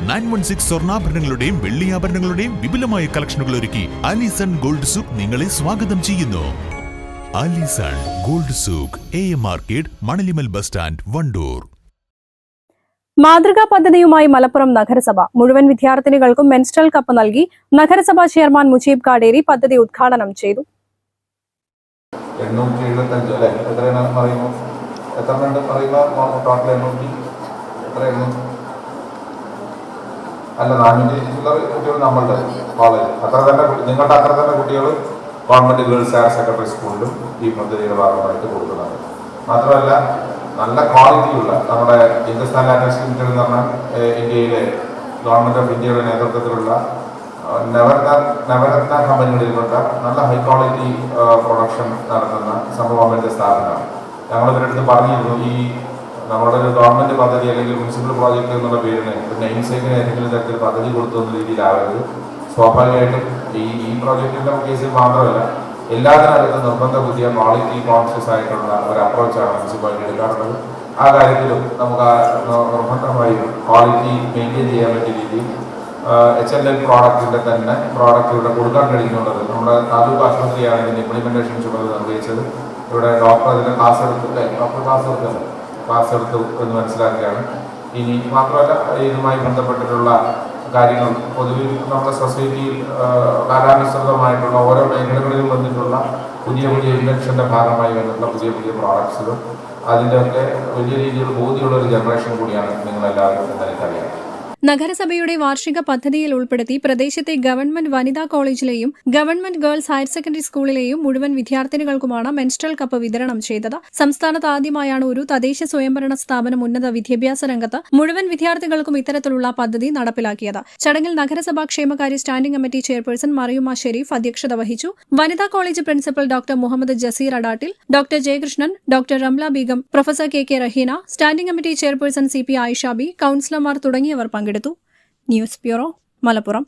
916 സ്വർണ്ണാഭരണങ്ങളുടെയും വെള്ളിയാഭരണങ്ങളുടെയും വിപുലമായ കളക്ഷനുകൾ ഒരുക്കി Alison gold souk നിങ്ങളെ സ്വാഗതം ചെയ്യുന്നു. Alison gold souk, AM market, മണലിമൽ ബസ് സ്റ്റാൻഡ്, വണ്ടൂർ. മാതൃകാ പദ്ധതിയുമായി മലപ്പുറം നഗരസഭ മുഴുവൻ വിദ്യാർത്ഥിനികൾക്കും മെൻസ്ട്രൽ കപ്പ് നൽകി. നഗരസഭാ ചെയർമാൻ മുജീബ് കാടേരി പദ്ധതി ഉദ്ഘാടനം ചെയ്തു. അല്ല 400 കുട്ടികൾ നമ്മളുടെ കോളേജ് അത്ര തന്നെ നിങ്ങളുടെ അത്ര തന്നെ കുട്ടികൾ ഗവൺമെന്റ് ഗേൾസ് ഹയർ സെക്കൻഡറി സ്കൂളിലും ഈ പദ്ധതിയുടെ ഭാഗമായിട്ട് കൊടുക്കുന്നതാണ്. മാത്രമല്ല നല്ല ക്വാളിറ്റിയുള്ള നമ്മുടെ ഹിന്ദുസ്ഥാൻ ലാറ്റക്സ് ലിമിറ്റഡ് എന്ന് പറഞ്ഞാൽ ഇന്ത്യയിലെ ഗവൺമെന്റ് ഓഫ് ഇന്ത്യയുടെ നേതൃത്വത്തിലുള്ള നവരത്ന കമ്പനികളിൽപ്പെട്ട നല്ല ഹൈ ക്വാളിറ്റി പ്രൊഡക്ഷൻ നടത്തുന്ന സംഭവത്തിന്റെ സ്ഥാപനമാണ്. ഞങ്ങളിവരുടെ അടുത്ത് പറഞ്ഞിരുന്നു, ഈ നമ്മുടെ ഒരു ഗവൺമെന്റ് പദ്ധതി അല്ലെങ്കിൽ മുനിസിപ്പൽ പ്രോജക്റ്റ് എന്നുള്ള പേരിന് നെയിംസേക്കിന് ഏതെങ്കിലും തരത്തിൽ പദ്ധതി കൊടുത്തു എന്ന രീതിയിലാവരുത്. സ്വാഭാവികമായിട്ടും ഈ പ്രോജക്റ്റിന്റെ കേസിൽ മാത്രമല്ല എല്ലാത്തിനകത്തും നിർബന്ധ പുതിയ ക്വാളിറ്റി കോൺഷ്യസ് ആയിട്ടുള്ള ഒരു അപ്രോച്ചാണ് മുനിസിപ്പാലിറ്റി എടുക്കാറുള്ളത്. ആ കാര്യത്തിലും നമുക്ക് നിർബന്ധമായും ക്വാളിറ്റി മെയിൻറ്റെയിൻ ചെയ്യാൻ പറ്റിയ രീതിയിൽ HLL പ്രോഡക്റ്റിന്റെ തന്നെ പ്രോഡക്റ്റ് ഇവിടെ കൊടുക്കാൻ കഴിയുന്നുള്ളത്. നമ്മുടെ താലൂക്ക് ആശുപത്രിയാണ് ഇതിന്റെ ഇംപ്ലിമെന്റേഷൻ ചുമതല നിർവഹിച്ചത്. ഇവിടെ ഡോക്ടർ അതിന്റെ ക്ലാസ് എടുത്തു എന്ന് മനസ്സിലാക്കുകയാണ്. ഇനി മാത്രമല്ല ഇതുമായി ബന്ധപ്പെട്ടിട്ടുള്ള കാര്യങ്ങൾ പൊതുവിൽ നമ്മുടെ സൊസൈറ്റിയിൽ കാലാനുസൃതമായിട്ടുള്ള ഓരോ മേഖലകളിലും വന്നിട്ടുള്ള പുതിയ ഇൻവെൻഷന്റെ ഭാഗമായി വന്നിട്ടുള്ള പുതിയ പ്രോഡക്ട്സുകളും അതിൻ്റെയൊക്കെ വലിയ രീതിയിൽ ബോധ്യമുള്ള ഒരു ജനറേഷൻ കൂടിയാണ് നിങ്ങളെല്ലാവരും എന്ന് എനിക്കറിയാം. നഗരസഭയുടെ വാർഷിക പദ്ധതിയിൽ ഉൾപ്പെടുത്തി പ്രദേശത്തെ ഗവൺമെന്റ് വനിതാ കോളേജിലെയും ഗവൺമെന്റ് ഗേൾസ് ഹയർ സെക്കൻഡറി സ്കൂളിലെയും മുഴുവൻ വിദ്യാർത്ഥിനികൾക്കുമാണ് മെൻസ്ട്രൽ കപ്പ് വിതരണം ചെയ്തത്. സംസ്ഥാനത്ത് ആദ്യമായാണ് ഒരു തദ്ദേശ സ്വയംഭരണ സ്ഥാപനം ഉന്നത വിദ്യാഭ്യാസ രംഗത്ത് മുഴുവൻ വിദ്യാർത്ഥികൾക്കും ഇത്തരത്തിലുള്ള പദ്ധതി നടപ്പിലാക്കിയത്. ചടങ്ങിൽ നഗരസഭാ ക്ഷേമകാര്യ standing committee chairperson Mariyumma Sharif അധ്യക്ഷത വഹിച്ചു. വനിതാ college principal doctor Muhammad Jaseer Adattil, doctor Jayakrishnan, doctor Ramla Beegum, professor KK Raheena, standing committee chairperson CP Ayisha B, കൌൺസിലർമാർ തുടങ്ങിയവർ പങ്കെടുത്തു. News bureau, Malappuram.